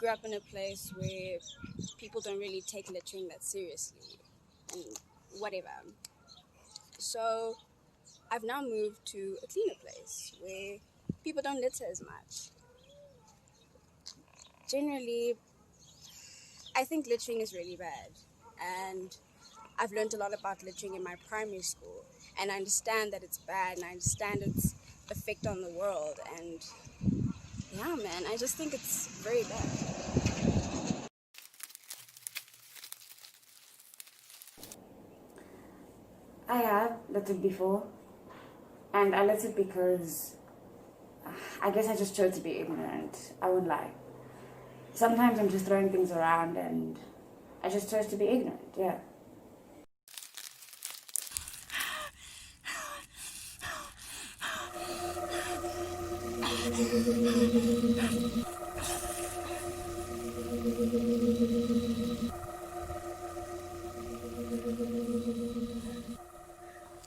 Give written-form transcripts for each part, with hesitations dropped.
grew up in a place where people don't really take littering that seriously and whatever. So I've now moved to a cleaner place where people don't litter as much. Generally, I think littering is really bad, and I've learned a lot about littering in my primary school, and I understand that it's bad, and I understand its effect on the world, and yeah, man, I just think it's very bad. I have littered before, and I littered because I guess I just chose to be ignorant. I wouldn't lie. Sometimes I'm just throwing things around and I just chose to be ignorant, yeah.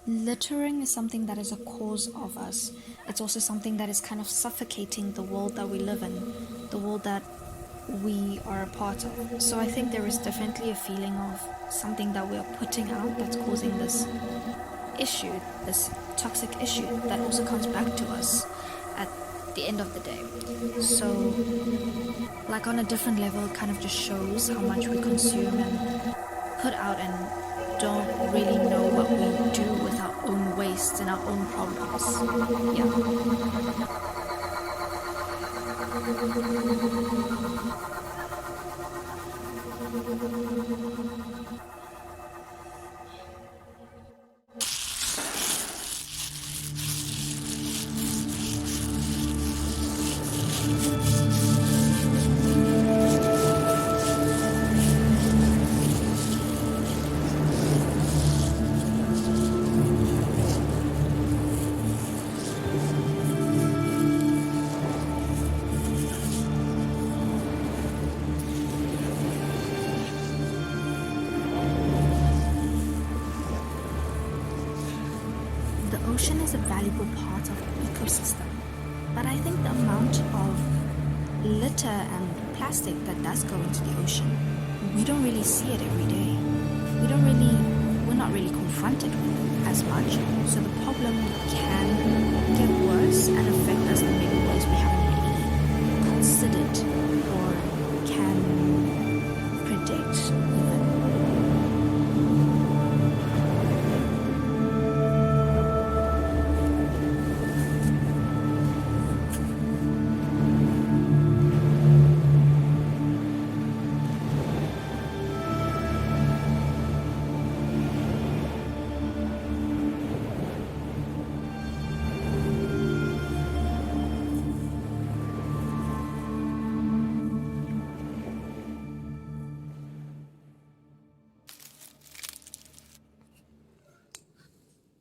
Littering is something that is a cause of us. It's also something that is kind of suffocating the world that we live in, the world that we are a part of. So I think there is definitely a feeling of something that we are putting out that's causing this issue, this toxic issue that also comes back to us at the end of the day. So, like on a different level, it kind of just shows how much we consume and put out and don't really know what we do with our own wastes and our own problems. Yeah. The ocean is a valuable part of the ecosystem, but I think the amount of litter and plastic that does go into the ocean, we don't really see it every day. We're not really confronted with it as much, so the problem can get worse and affect us in maybe ways we haven't really considered or can predict even.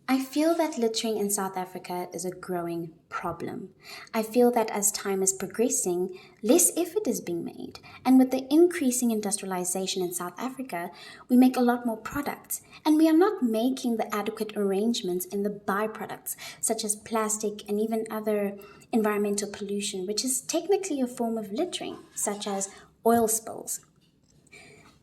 I feel that littering in South Africa is a growing problem. I feel that as time is progressing, less effort is being made. And with the increasing industrialization in South Africa, we make a lot more products. And we are not making the adequate arrangements in the byproducts, such as plastic and even other environmental pollution, which is technically a form of littering, such as oil spills.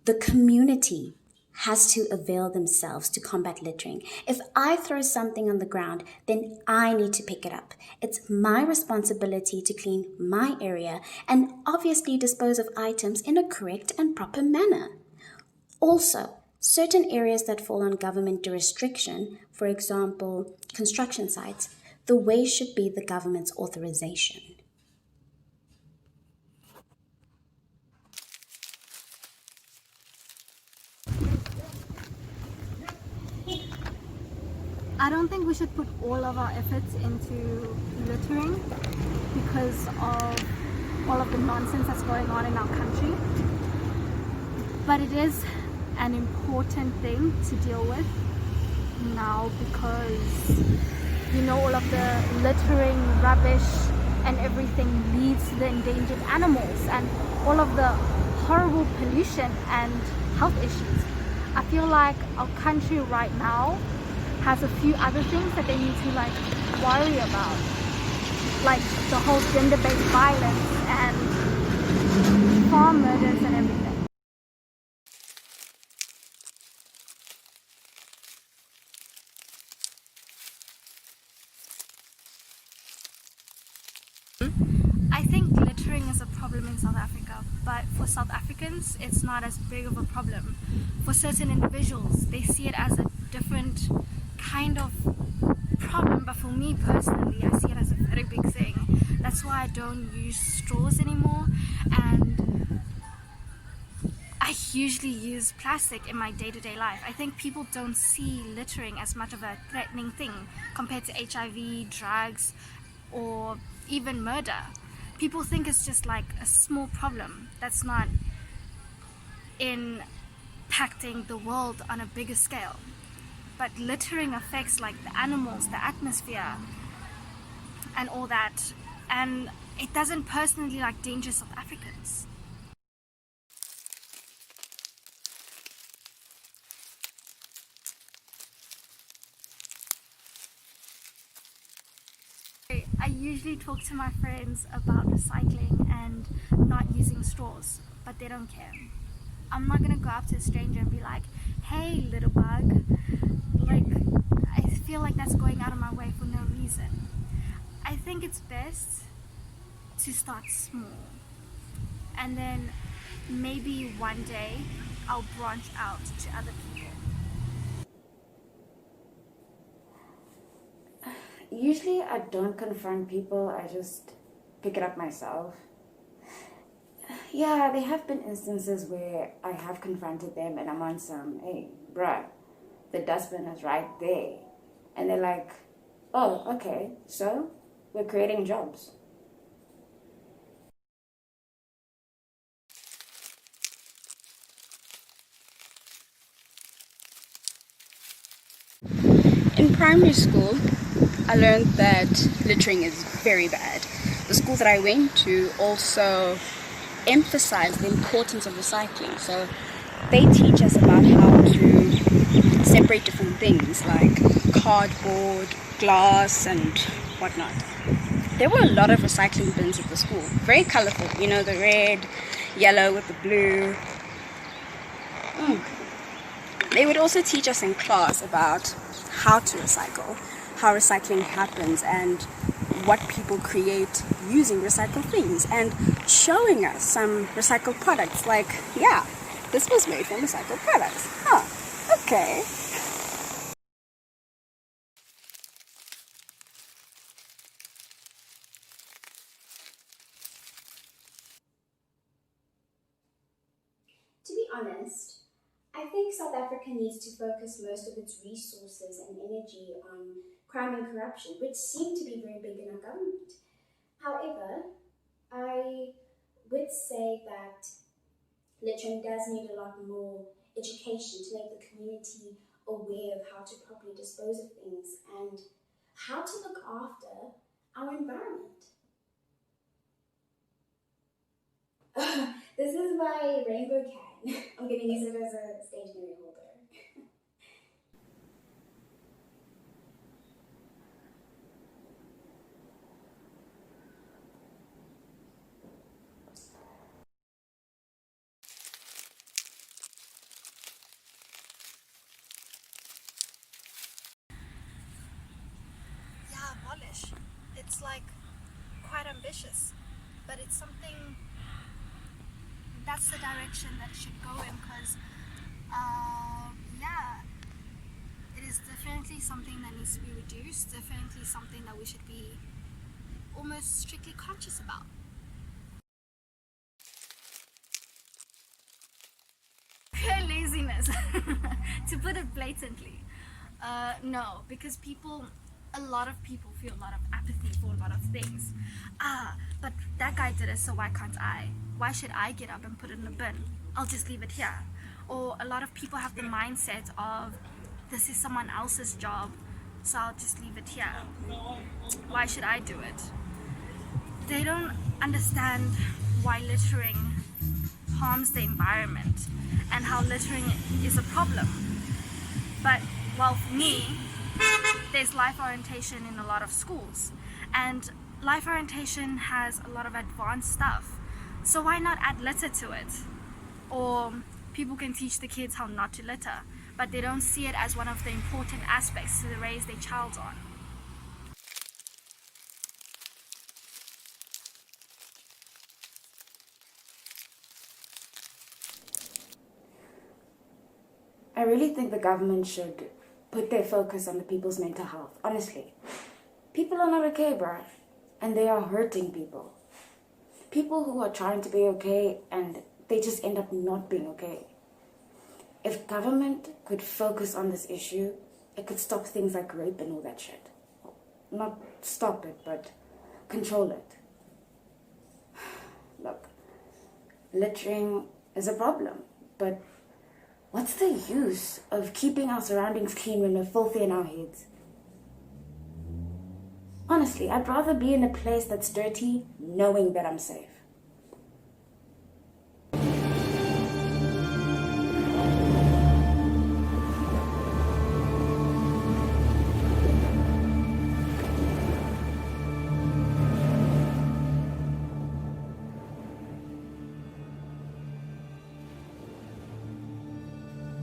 The community has to avail themselves to combat littering. If I throw something on the ground, then I need to pick it up. It's my responsibility to clean my area and obviously dispose of items in a correct and proper manner. Also, certain areas that fall on government restriction, for example, construction sites, the waste should be the government's authorization. I don't think we should put all of our efforts into littering because of all of the nonsense that's going on in our country. But it is an important thing to deal with now because, you know, all of the littering, rubbish and everything leads to the endangered animals and all of the horrible pollution and health issues. I feel like our country right now has a few other things that they need to worry about, like the whole gender-based violence and farm murders and everything. I think littering is a problem in South Africa, but for South Africans, it's not as big of a problem. For certain individuals, they see it as a different kind of problem, but for me personally, I see it as a very big thing. That's why I don't use straws anymore, and I usually use plastic in my day-to-day life. I think people don't see littering as much of a threatening thing compared to HIV, drugs, or even murder. People think it's just like a small problem that's not impacting the world on a bigger scale. But littering affects like the animals, the atmosphere, and all that. And it doesn't personally like danger South Africans. I usually talk to my friends about recycling and not using straws, but they don't care. I'm not gonna go up to a stranger and be like, hey little bug. Like, I feel like that's going out of my way for no reason. I think it's best to start small, and then maybe one day I'll branch out to other people. Usually I don't confront people, I just pick it up myself. Yeah, there have been instances where I have confronted them and I'm on some, hey, bruh, the dustbin is right there. And they're like, oh, okay, so we're creating jobs. In primary school, I learned that littering is very bad. The school that I went to also emphasized the importance of recycling. So they teach us about how to separate different things like cardboard, glass, and whatnot. There were a lot of recycling bins at the school, very colorful, you know, the red, yellow with the blue. They would also teach us in class about how to recycle, how recycling happens, and what people create using recycled things, and showing us some recycled products like, yeah, this was made from recycled products. Huh, okay. To be honest, I think South Africa needs to focus most of its resources and energy on crime and corruption, which seem to be very big in our government. However, I would say that littering does need a lot more education to make the community aware of how to properly dispose of things and how to look after our environment. This is my rainbow can. I'm going to use it as a stationery holder. Yeah, abolish. It's like quite ambitious, but it's something that's the direction that it should go in because, yeah, it is definitely something that needs to be reduced, definitely something that we should be almost strictly conscious about. Pure laziness, to put it blatantly. No, because a lot of people feel a lot of apathy for a lot of things. But that guy did it, so why can't I? Why should I get up and put it in a bin? I'll just leave it here. Or a lot of people have the mindset of, this is someone else's job, so I'll just leave it here. Why should I do it? They don't understand why littering harms the environment and how littering is a problem. But, well, for me, there's life orientation in a lot of schools, and life orientation has a lot of advanced stuff. So why not add litter to it? Or people can teach the kids how not to litter, but they don't see it as one of the important aspects to raise their child on. I really think the government should put their focus on the people's mental health. Honestly, people are not okay, bruh, and they are hurting people. People who are trying to be okay and they just end up not being okay. If government could focus on this issue, it could stop things like rape and all that shit. Not stop it, but control it. Look, littering is a problem, but what's the use of keeping our surroundings clean when we're filthy in our heads? Honestly, I'd rather be in a place that's dirty knowing that I'm safe.